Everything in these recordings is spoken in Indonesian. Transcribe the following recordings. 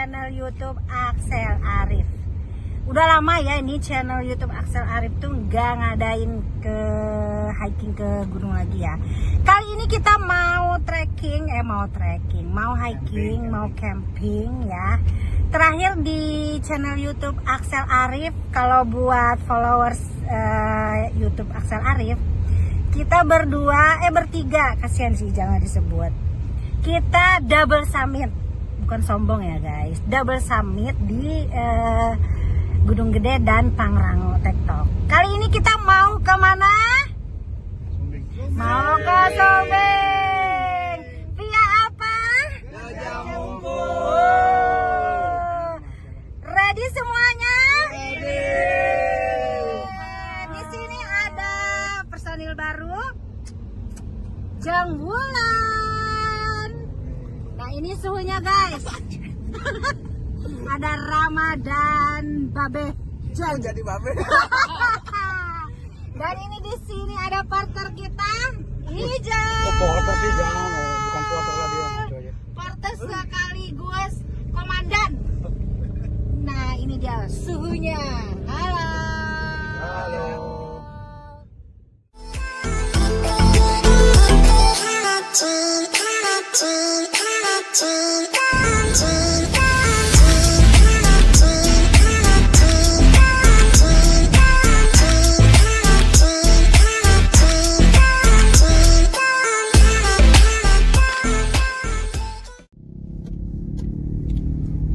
channel YouTube Axel Arif. Udah lama ya ini channel YouTube Axel Arif tuh nggak ngadain ke hiking ke gunung lagi ya. Kali ini kita mau hiking, mau camping ya. Terakhir di channel YouTube Axel Arif, kalau buat followers YouTube Axel Arif, kita bertiga, kasihan sih jangan disebut. Kita double summit, bukan sombong ya guys, double summit di Gunung Gede dan Pangrango Tektok. Kali ini kita mau ke mana? Mau ke Sumbing. Via apa? Gajah Mungkur. Ready semuanya? Ready. Di sini ada personil baru, Jeng Wulan. Nah ini suhunya guys. Ada Rama dan Babe Jeng. Jadi babe. Dan ini di sini ada partner kita, Hijau. Oh, porter sih jangan, bukan porter lah dia. Partner sekaligus komandan. Nah ini dia suhunya. Halo. Halo.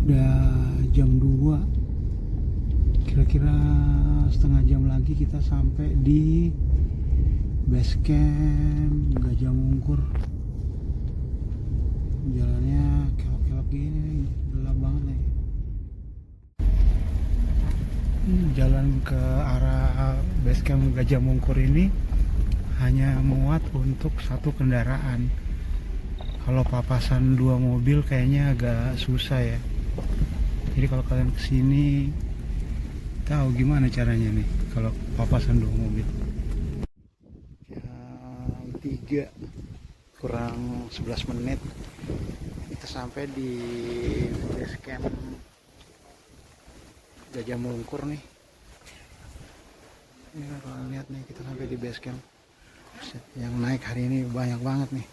Udah jam 2, kira-kira setengah jam lagi kita sampai di base camp Gajah Mungkur. Jalannya kelok-kelok gini, gelap banget nih. Jalan ke arah base camp Gajah Mungkur ini hanya muat untuk satu kendaraan. Kalau papasan 2 mobil kayaknya agak susah ya. Jadi kalau kalian kesini tahu gimana caranya nih kalau papasan 2 mobil. Jam 3 kurang 11 menit kita sampai di base camp Gajah Mungkur nih. Ini kalau lihat nih kita sampai di base camp. Yang naik hari ini banyak banget nih.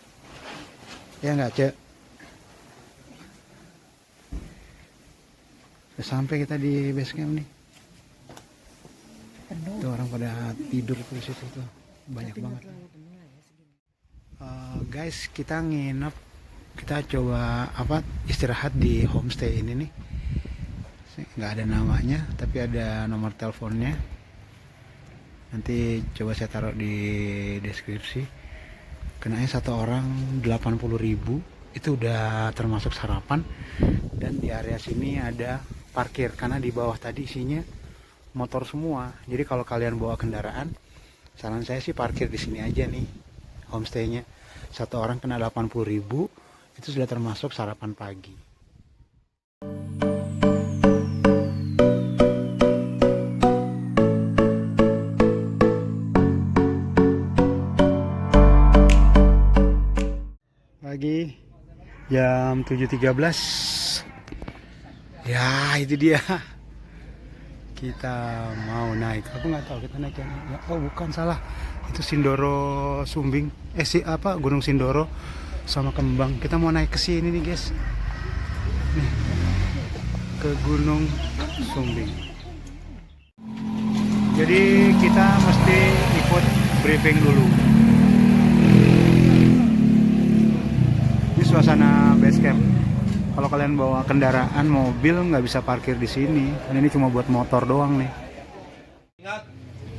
Ya nggak, Cek? Udah sampai kita di base camp nih. Tuh orang pada tidur di situ tuh, banyak banget. Guys, kita nginep, kita coba istirahat di homestay ini nih. Nggak ada namanya, tapi ada nomor teleponnya. Nanti coba saya taruh di deskripsi. Kenanya satu orang 80.000, itu udah termasuk sarapan. Dan di area sini ada parkir, karena di bawah tadi isinya motor semua. Jadi kalau kalian bawa kendaraan, saran saya sih parkir di sini aja nih homestaynya. Satu orang kena 80.000, itu sudah termasuk sarapan pagi. Pagi jam 7.13. Ya itu dia, kita mau naik. Aku nggak tahu kita naik yang oh bukan, salah, itu Sindoro Sumbing, Gunung Sindoro sama Kembang. Kita mau naik ke sini nih guys, nih ke Gunung Sumbing. Jadi kita mesti ikut briefing dulu. Ini suasana base camp. Kalau kalian bawa kendaraan mobil nggak bisa parkir di sini, dan ini cuma buat motor doang nih. Ingat,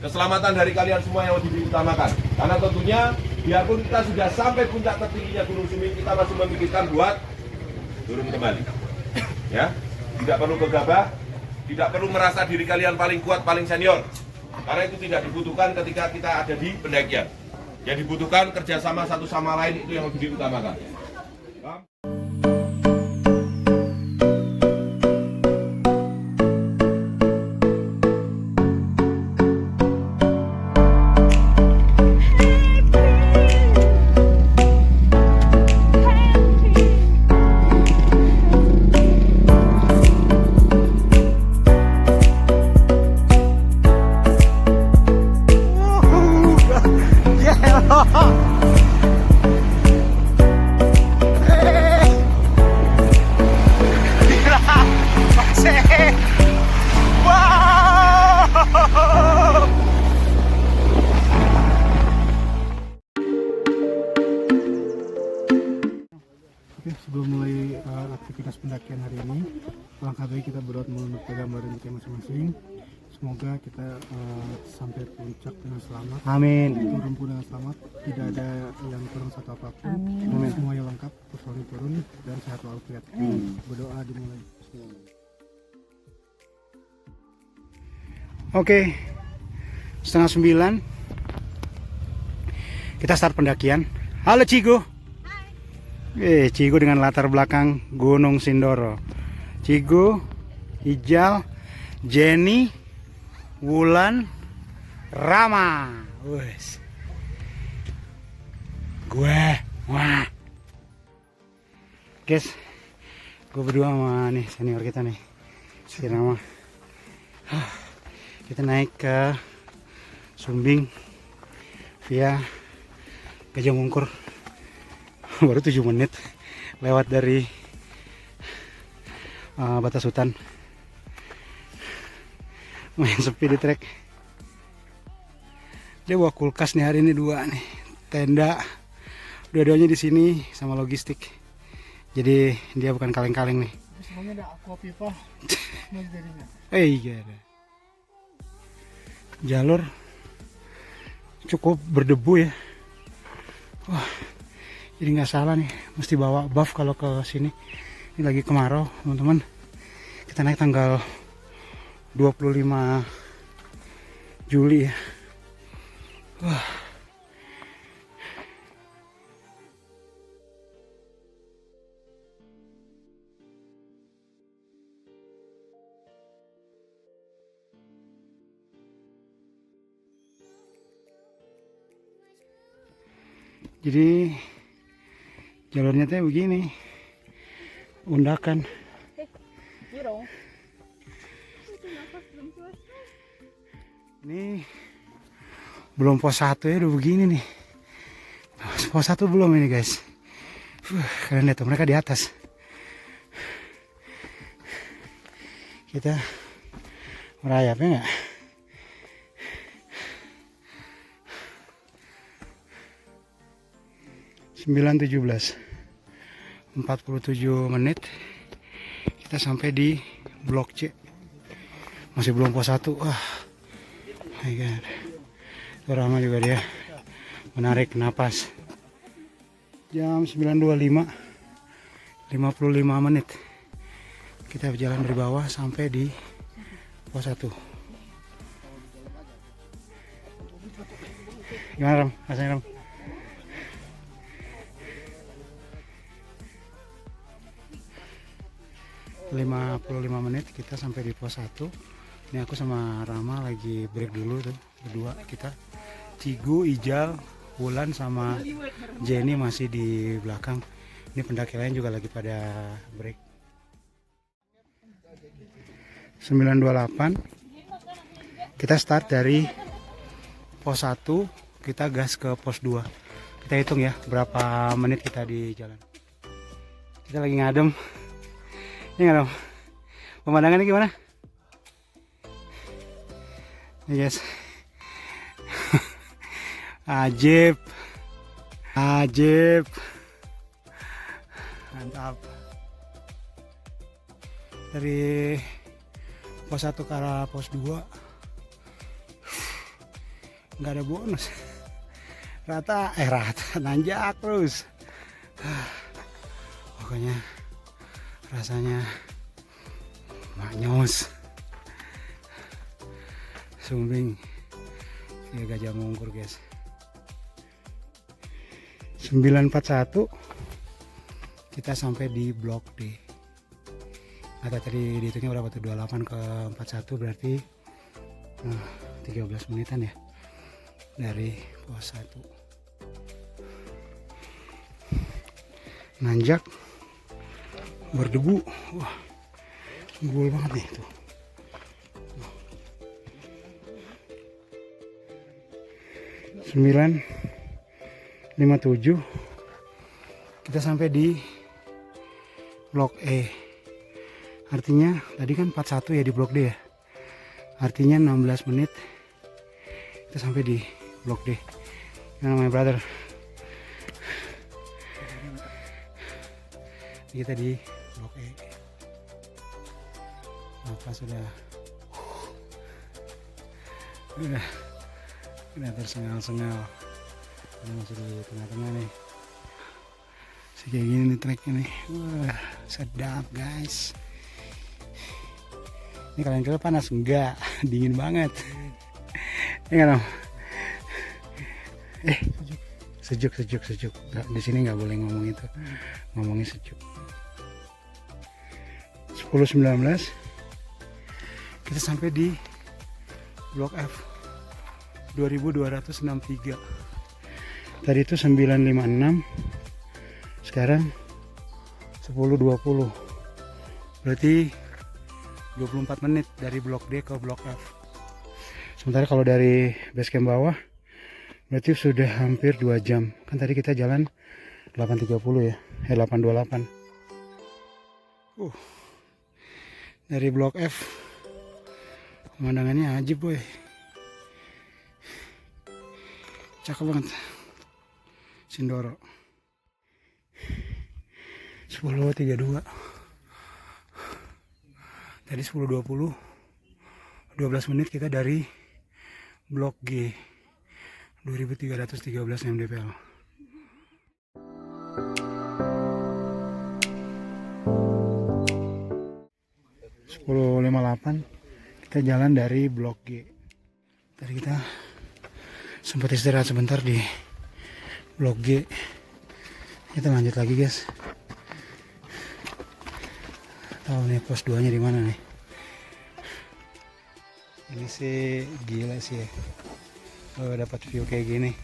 keselamatan dari kalian semua yang lebih diutamakan. Karena tentunya, biarpun kita sudah sampai puncak tertingginya Gunung Sumbing, kita masih memikirkan buat turun kembali. Ya, tidak perlu gegabah, tidak perlu merasa diri kalian paling kuat, paling senior. Karena itu tidak dibutuhkan ketika kita ada di pendakian. Yang dibutuhkan kerjasama satu sama lain, itu yang lebih diutamakan. Oke, sebelum mulai aktivitas pendakian hari ini, alangkah baik kita berdoa menurut gambaran kita masing-masing. Semoga kita sampai puncak dengan selamat. Amin. Turun pun dengan selamat, tidak ada yang kurang satu apapun. Amin. Semuanya lengkap, personil turun dan sehat walafiat. Berdoa dimulai. Oke, 8:30 kita start pendakian. Halo Cigo. Cigo dengan latar belakang Gunung Sindoro. Cigo, Ijal, Jenny, Wulan, Rama. Wes. Wah. Guys, gue berdua sama nih senior kita nih, si Rama. Kita naik ke Sumbing via Gajah Mungkur. Baru 7 menit lewat dari batas hutan. Main sepi di trek. Dia bawa kulkas nih hari ini 2 nih, tenda, dua-duanya di sini sama logistik. Jadi dia bukan kaleng-kaleng nih. Semuanya ada aqua pipa, semua jadinya. Iya. Jalur cukup berdebu ya. Wah, jadi nggak salah nih, mesti bawa buff kalau ke sini. Ini lagi kemarau teman-teman. Kita naik tanggal 25 Juli ya. Wah. Jadi jalurnya tuh begini, undakan. Ini belum pos 1 ya, udah begini nih. Pos 1 belum ini guys. Kalian lihat tuh, mereka di atas. Kita merayapnya nggak? Sembilan 17, 47 menit kita sampai di blok C. Masih belum pos 1. Wah, my god. Itu Rama juga dia menarik napas. Jam 9.25, 55 menit kita berjalan dari bawah sampai di pos 1. Gimana Ram? Rasanya Ram? ...55 menit kita sampai di pos 1. Ini aku sama Rama lagi break dulu tuh, berdua kita. Cigu, Ijal, Wulan sama Jenny masih di belakang. Ini pendaki lain juga lagi pada break. 9.28 kita start dari pos 1, kita gas ke pos 2. Kita hitung ya berapa menit kita di jalan. Kita lagi ngadem. Ini nggak dong, pemandangannya gimana? Nih guys, ajib, mantap. Dari pos 1 ke arah pos 2 nggak ada bonus, rata nanjak terus. Pokoknya rasanya maknyos. Sumbing via Gajah Mungkur guys. 9.41 kita sampai di blok D. Atau tadi dihitungnya berapa tuh, 28 ke 41 berarti 13 menitan ya dari pos 1. Nanjak, berdebu, wah, gul banget nih tuh. Sembilan 57 kita sampai di blok E. Artinya tadi kan 41 ya di blok D ya. Artinya 16 menit kita sampai di blok D. Gimana my brother? Kita di blok E. Apa sudah tersengal-sengal. Ini masih di tengah-tengah nih. Kayak gini nih treknya nih. Wah, sedap guys. Ini kalian kira panas? Enggak, dingin banget. Ini kan? Sejuk. Nggak, di sini nggak boleh ngomong itu. Ngomongnya sejuk. 10.19 kita sampai di blok F 2263. Tadi itu 956, sekarang 10.20. Berarti 24 menit dari blok D ke blok F. Sementara kalau dari base camp bawah berarti sudah hampir 2 jam. Kan tadi kita jalan 8.30 ya, 8.28. Dari blok F pemandangannya ajib boy. Cakep banget. Sindoro 10.32. Tadi 10.20, 12 menit kita dari blok G 2313 mdpl. Sepuluh 58 kita jalan dari blok G. Tadi kita sempat istirahat sebentar di blok G. Kita lanjut lagi guys. Tahu nih pos 2 nya di mana nih? Ini sih gila sih ya. Dapat view kayak gini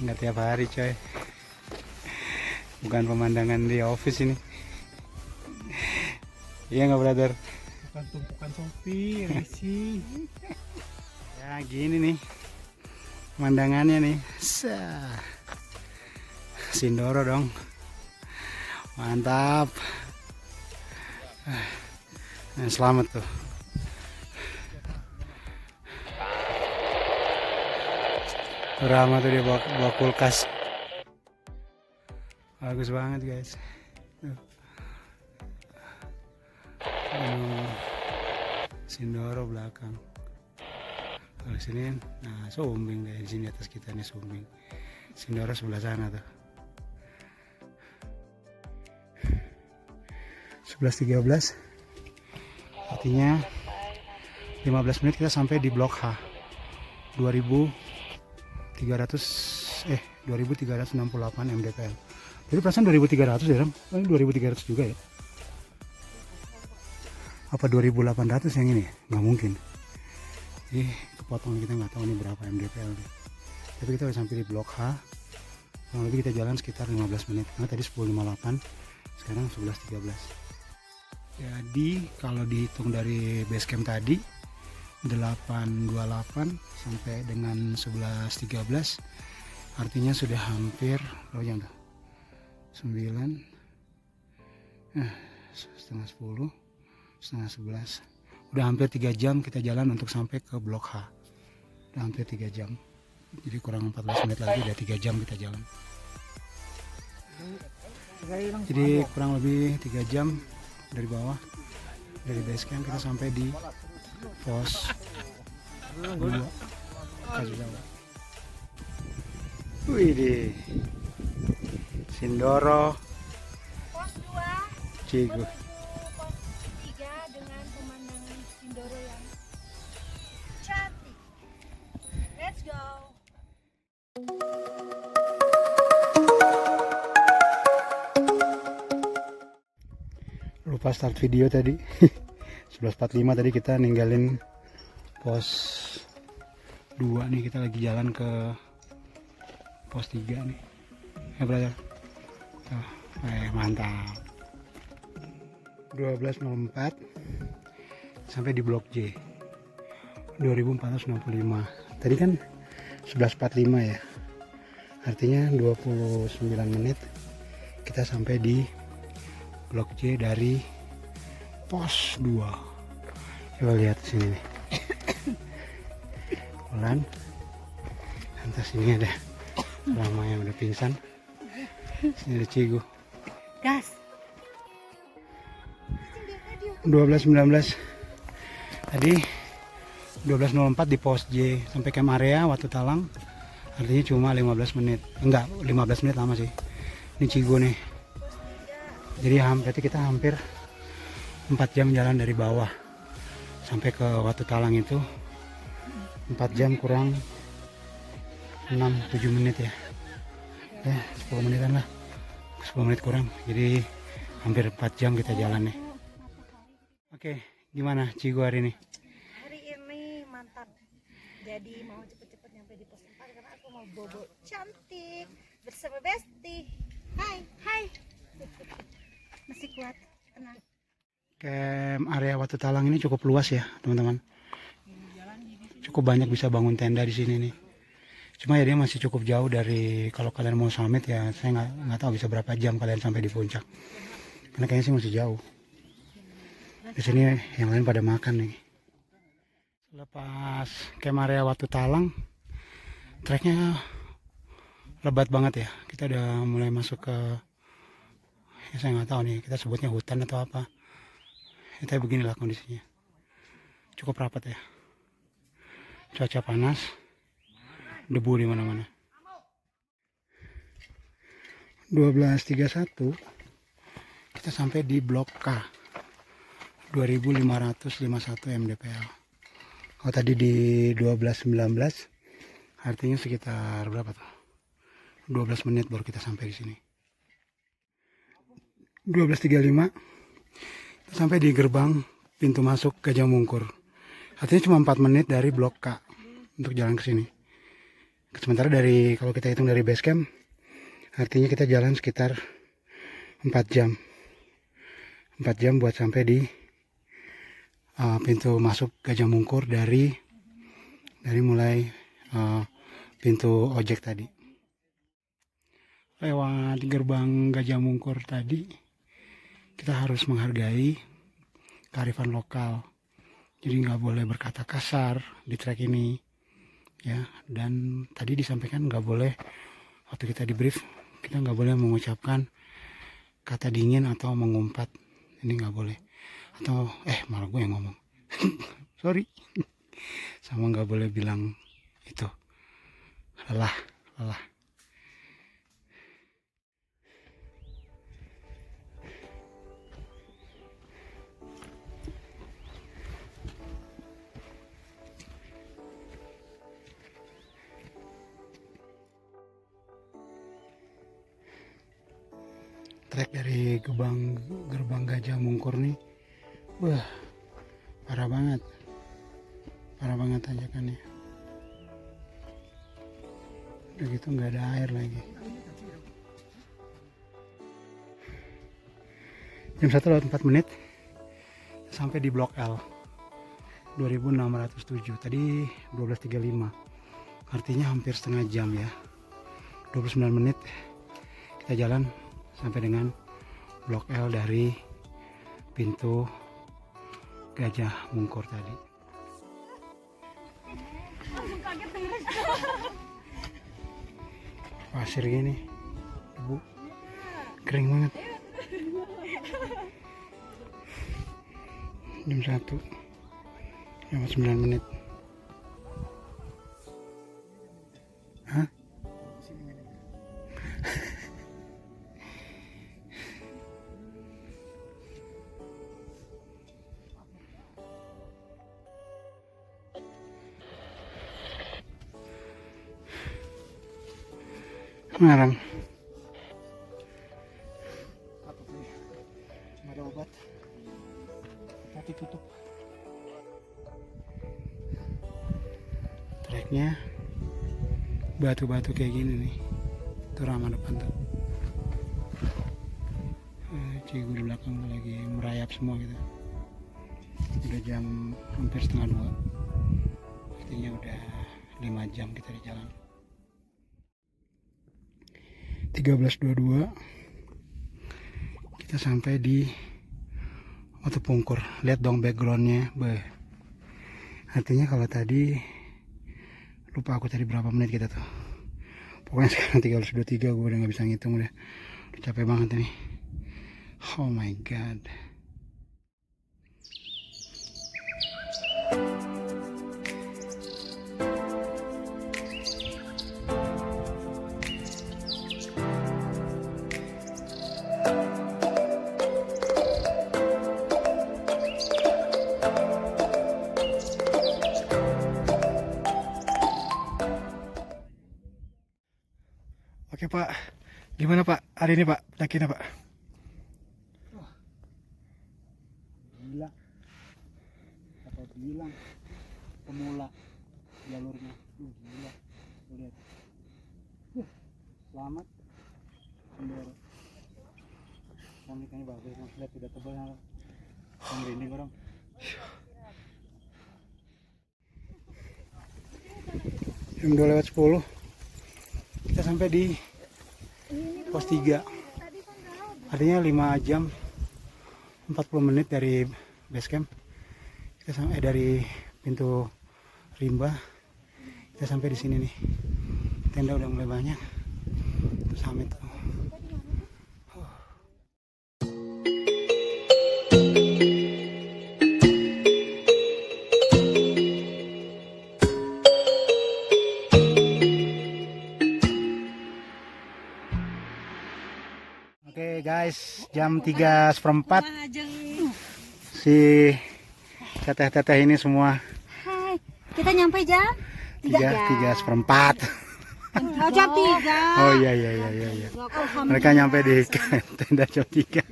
nggak tiap hari coy. Bukan pemandangan di office ini. Iya nggak brother? Bukan tumpukan sopir sih. Ya gini nih pemandangannya nih. Sindoro dong. Mantap. Nah, selamat tuh. Rama tuh dia bawa kulkas. Bagus banget guys. Sindoro belakang. Kalau sini, nah Sumbing deh di sini atas kita nih Sumbing. Sindoro sebelah sana tuh. 11.13. Artinya 15 menit kita sampai di blok H. 2368 mdpl. Jadi perasaan 2300 ya Ram? Ini 2300 juga ya? Apa 2800 yang ini? Nggak mungkin. Jadi kepotong kita nggak tahu ini berapa mdpl nih. Tapi kita udah sampai di blok H. Kurang lebih kita jalan sekitar 15 menit. Karena tadi 10.58, sekarang 11.13. Jadi kalau dihitung dari base camp tadi 8.28 sampai dengan 11.13, artinya sudah hampir berapa jam tuh? 9, setengah 10, setengah 11. Udah hampir 3 jam kita jalan untuk sampai ke blok H. Udah hampir 3 jam. Jadi kurang 14 menit lagi udah 3 jam kita jalan. Jadi kurang lebih 3 jam dari bawah, dari base camp kita sampai di pos 2 Kasugawa. Wih deh, Sindoro Pos 2 Cigu. pos 3 dengan pemandangan Sindoro yang cantik. Let's go. Lupa start video tadi. 11.45 tadi kita ninggalin pos 2 nih, kita lagi jalan ke pos 3 nih. Ya brother. Mantap. 12.04 sampai di blok J 2465. Tadi kan 11.45 ya. Artinya 29 menit kita sampai di blok J dari pos 2. Coba lihat sini nih. Pelan. Lantas ini ada Rama yang udah pingsan. Sini ada Cigu. Gas. 12.19 tadi 12.04 di pos J sampai camp area Watu Talang, artinya cuma 15 menit, enggak 15 menit lama sih. Ini Cigo nih, jadi berarti kita hampir 4 jam jalan dari bawah sampai ke Watu Talang itu 4 jam kurang 6-7 menit ya, 10 menitan lah, 10 menit kurang, jadi hampir 4 jam kita jalan nih. Oke, gimana Cigo hari ini? Hari ini mantap. Jadi mau cepet-cepet nyampe di pos 4 karena aku mau bobo cantik bersama Besti. Hai, hai. Masih kuat, tenang. Camp area Watu Talang ini cukup luas ya, teman-teman. Cukup banyak bisa bangun tenda di sini nih. Cuma ya dia masih cukup jauh dari, kalau kalian mau summit ya saya nggak tahu bisa berapa jam kalian sampai di puncak. Karena kayaknya sih masih jauh. Di sini yang lain pada makan nih. Lepas camp area Watu Talang, treknya lebat banget ya. Kita udah mulai masuk ke, ya saya nggak tahu nih, kita sebutnya hutan atau apa. Ya, tapi beginilah kondisinya. Cukup rapat ya. Cuaca panas, debu di mana-mana. 12.31 kita sampai di blok K 2551 mdpl. Kalau tadi di 12.19 artinya sekitar berapa tuh? 12 menit baru kita sampai di sini. 12.35 kita sampai di gerbang pintu masuk Gajah Mungkur. Artinya cuma 4 menit dari blok K untuk jalan ke sini. Sementara dari, kalau kita hitung dari base camp, artinya kita jalan sekitar 4 jam. 4 jam buat sampai di pintu masuk Gajah Mungkur dari mulai pintu ojek tadi. Lewat gerbang Gajah Mungkur tadi, kita harus menghargai kearifan lokal. Jadi nggak boleh berkata kasar di trek ini, ya. Dan tadi disampaikan nggak boleh, waktu kita di brief, kita nggak boleh mengucapkan kata dingin atau mengumpat. Ini nggak boleh. Atau malah gue yang ngomong. Sorry. Sama nggak boleh bilang itu lelah. Trek dari gerbang Gajah Mungkur nih, wah, parah banget tanjakannya. Udah gitu nggak ada air lagi. Jam 1:04 sampai di blok L 2607. Tadi 12.35, artinya hampir setengah jam ya. 29 menit kita jalan sampai dengan blok L dari pintu Gajah Mungkur tadi. Pasir gini, debu, kering banget. Jam 1, jam 9 menit. Hah? Ngarang. Cuma ada obat. Tapi tutup. Treknya batu-batu kayak gini nih. Itu ramah depan tuh. Cigu di belakang lagi merayap semua gitu. Udah jam hampir setengah 2. Artinya udah 5 jam kita di jalan. 13.22 kita sampai di Watu Pungkur. Lihat dong backgroundnya, artinya kalau tadi lupa aku tadi berapa menit kita tuh, pokoknya sekarang 13.23 gue udah nggak bisa ngitung, udah capek banget ini. Oh my god. Oke Pak, gimana Pak hari ini Pak pendakiannya Pak? Gila. Apa bilang pemula jalurnya. Gila. Lihat. Selamat. Sendiri. Kami kan bagus, lihat tidak tebal. Kami ini orang. Jam 2:10 kita sampai di pos 3. Artinya 5 jam 40 menit dari base camp. Kita sampai dari pintu rimba. Kita sampai di sini nih. Tenda udah mulai banyak. Terus summit. Oke guys, jam 3:04 si teteh-teteh ini semua. Hai, kita nyampe jam 3:04. Oh, jam 3. Oh iya. Mereka nyampe di tenda jam 3.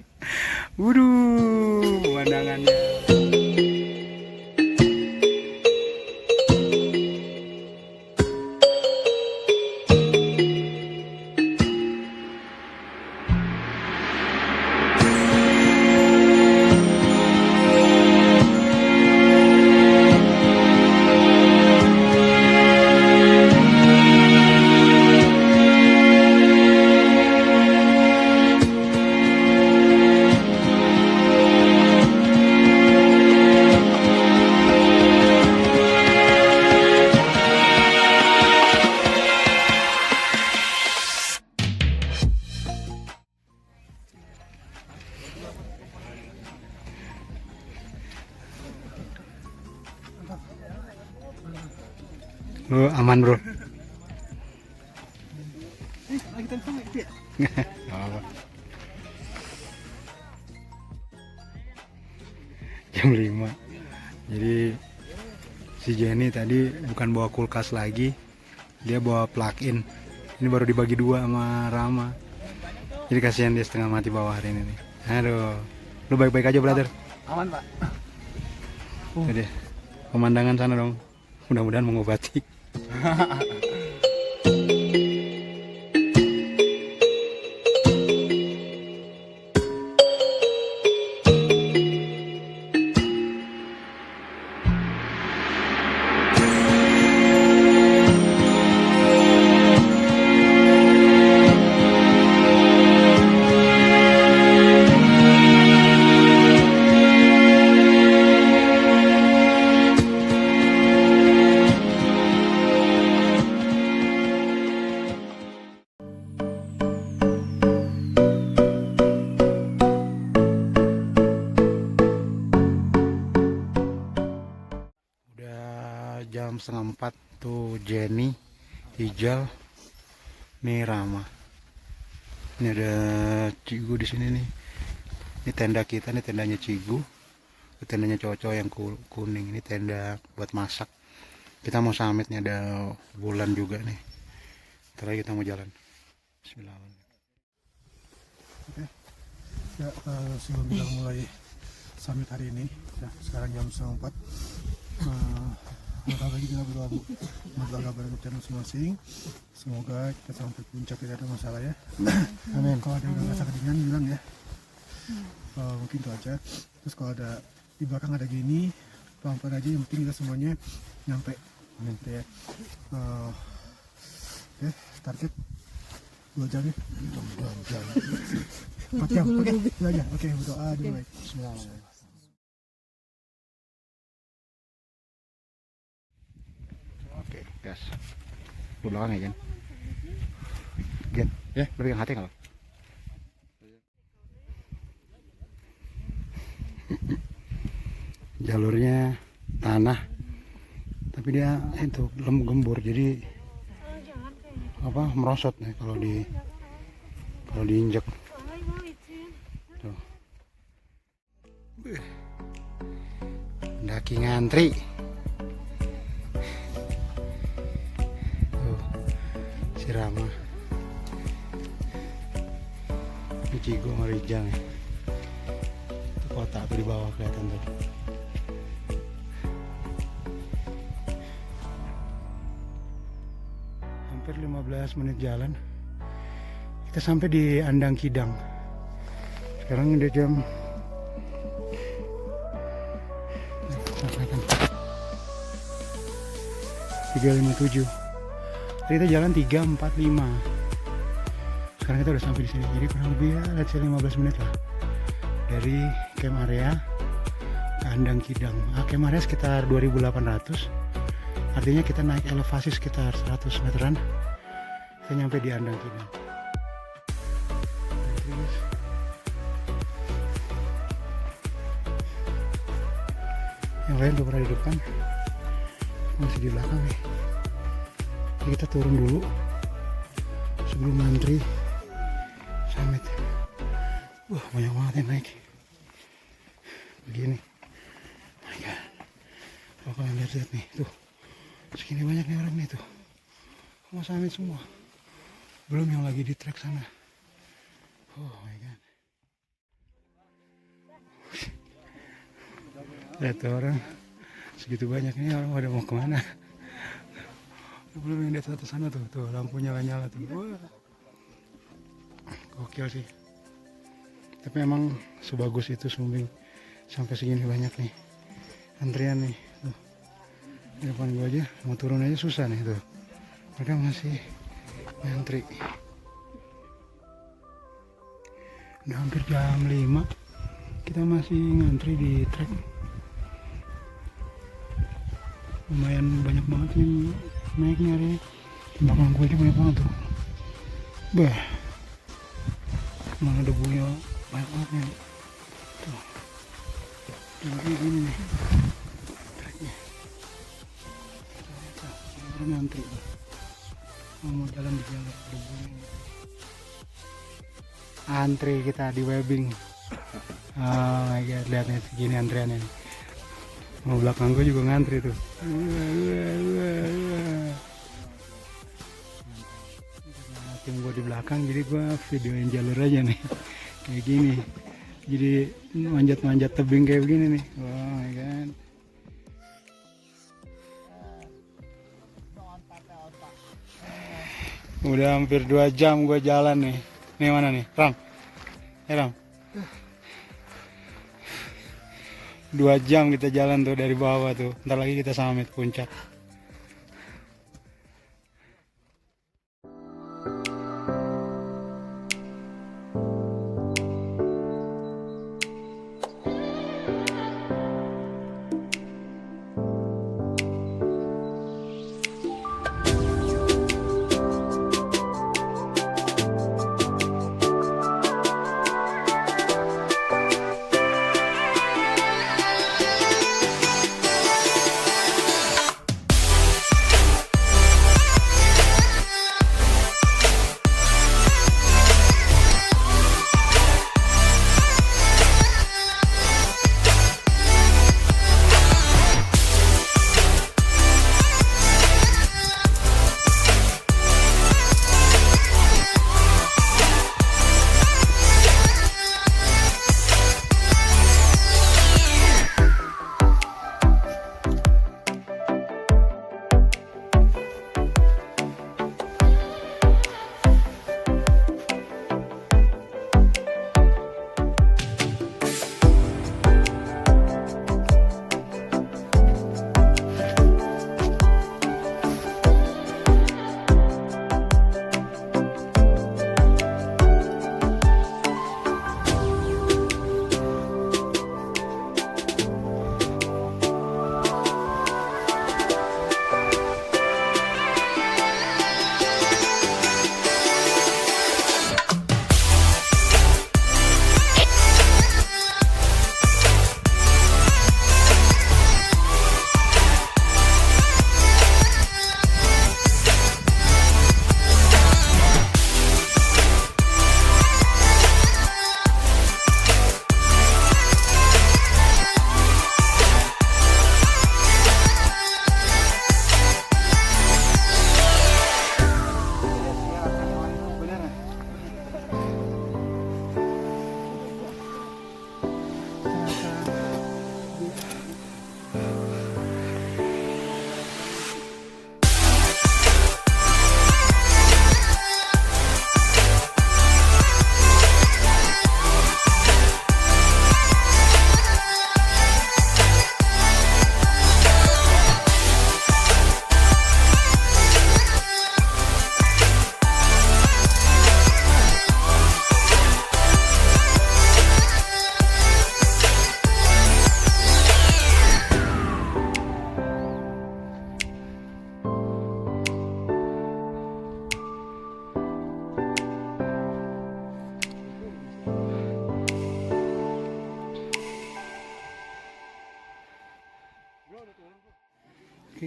Waduh, pemandangannya. Lu aman bro. Gak apa. Jam 5. Jadi si Jenny tadi bukan bawa kulkas lagi, dia bawa plug-in. Ini baru dibagi 2 sama Rama. Jadi kasihan dia setengah mati bawah hari ini nih. Aduh, lu baik-baik aja brother. Aman Pak. Jadi pemandangan sana dong, mudah-mudahan mengobati. Jam 3:30 tuh Jenny, Ijal, nih Rama. Ini ada Cigu di sini nih. Ini tenda kita, nih tendanya Cigu. Ini tendanya cowok-cowok yang kuning. Ini tenda buat masak. Kita mau summit nih, ada bulan juga nih. Ntar lagi kita mau jalan. Bismillahirrahmanirrahim. Oke. Ya, sebelum kita mulai summit hari ini, ya, sekarang jam 4. Maka lagi kita berdoa semoga kabar kita masing-masing, semoga kita sampai puncak tidak ada masalah ya. Amin. Kalau ada yang rasa kedinginan bilang ya, mungkin itu aja. Terus kalau ada di belakang ada gini, pelan-pelan aja, yang penting kita semuanya nyampe. Amin ya. Oke, target 2 jam ya. 2 jam. 4 jam. Oke, itu aja. Oke, berdoa dulu. Bismillahirrahmanirrahim. Oke, gas. Lu belakang ya, Jen? Jen, ya, lu pegang hati kalau. Jalurnya tanah, tapi dia itu gembur, jadi apa merosot nih kalau diinjak. Pendaki ngantri. Tuh, si Rama. Ini Cigo sama Rijal nih. Itu kota tuh di bawah kelihatan tuh. Hampir 15 menit jalan. Kita sampai di Andang Kidang. Sekarang udah jam 3.57. Tadi kita jalan 3.45. Sekarang kita udah sampai di sini. Jadi kurang lebih ya, let's say 15 menit lah dari camp area ke Andang Kidang. Camp area sekitar 2.800. Artinya kita naik elevasi sekitar 100 meteran. Kita nyampe di Andang Kidang. Terus yang lain udah pernah di depan, masih di belakang nih. Jadi kita turun dulu sebelum ngantri summit. Banyak banget yang naik begini. Oh my god, kalau kalian lihat nih tuh, segini banyak nih orang nih tuh, mau summit semua, belum yang lagi di trek sana. Oh my god, lihat tuh orang segitu banyak nih, orang pada mau kemana? Belum yang di atas sana tuh, lampu nyala-nyala tuh. Wah, gokil sih. Tapi emang sebagus itu Sumbing sampai segini banyak nih antrian nih tuh. Di depan gua aja mau turun aja susah nih tuh. Mereka masih ngantri. Udah hampir jam 5 kita masih ngantri di trek. Lumayan banyak banget yang naik nyari. Di belakang gue aja banyak banget tuh. Bah, mana debunya banyak banget nih. Tuh, kayak gini nih treknya. Orang ngantri tuh, mau jalan di jalur debunya. Antri kita di webbing. Oh my god, lihat nih segini antriannya nih. Mau belakang gue juga ngantri tuh. Tim gue di belakang, jadi gue videoin jalur aja nih. Kayak gini. Jadi manjat-manjat tebing kayak begini nih. Oh my god. Udah hampir 2 jam gue jalan nih. Nih mana nih? Ram. Ram. 2 jam kita jalan tuh dari bawah tuh. Ntar lagi kita summit puncak.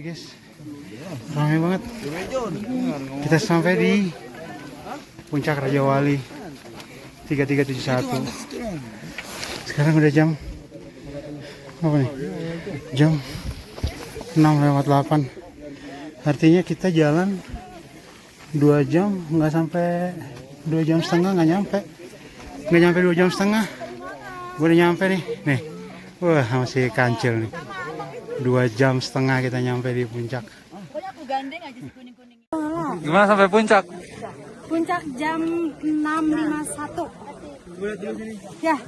Oke guys, ramai banget. Kita sampai di Puncak Raja Wali 3371. Sekarang udah jam apa nih? Jam 6:08. Artinya kita jalan 2 jam, nggak sampai 2 jam setengah, nggak nyampe 2 jam setengah. Gue udah nyampe nih. Wah, masih kancil nih. 2 jam setengah kita nyampe di puncak. Gimana sampai puncak? Puncak jam 6.51. Ya.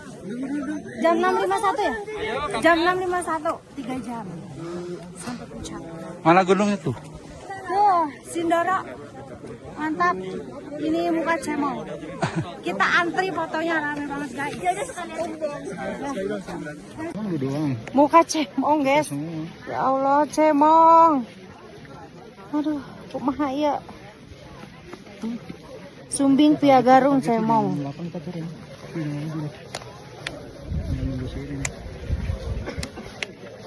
Jam 6.51 ya? Jam 6.51, 3 jam. Sampai puncak. Mana gunungnya tuh? Sindoro. Mantap. Ini muka cemong. Kita antri fotonya rame banget guys. Lu doang. Muka cemong guys. Ya Allah cemong. Aduh, kumaha ieu? Sumbing piagarung cemong.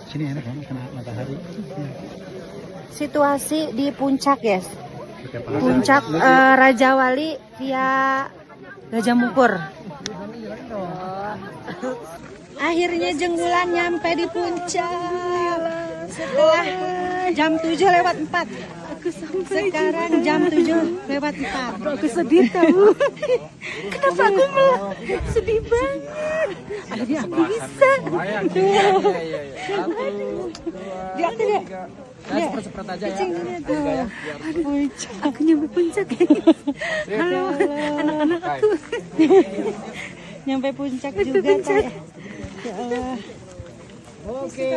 Sini enak banget kena matahari. Situasi di puncak guys. Puncak Raja Wali via Gajah Mungkur. Akhirnya Jenggulan nyampe di puncak setelah jam 7:04. Sekarang jam 7:04. Aku sedih tahu. Kenapa aku malah sedih banget? Akhirnya aku bisa. Dia tidak. Ya, seprat aja ya. Puncak. Aku nyampe puncak. Halo, anak-anak aku. Nyampe puncak juga kayak. Ya Allah. Oke.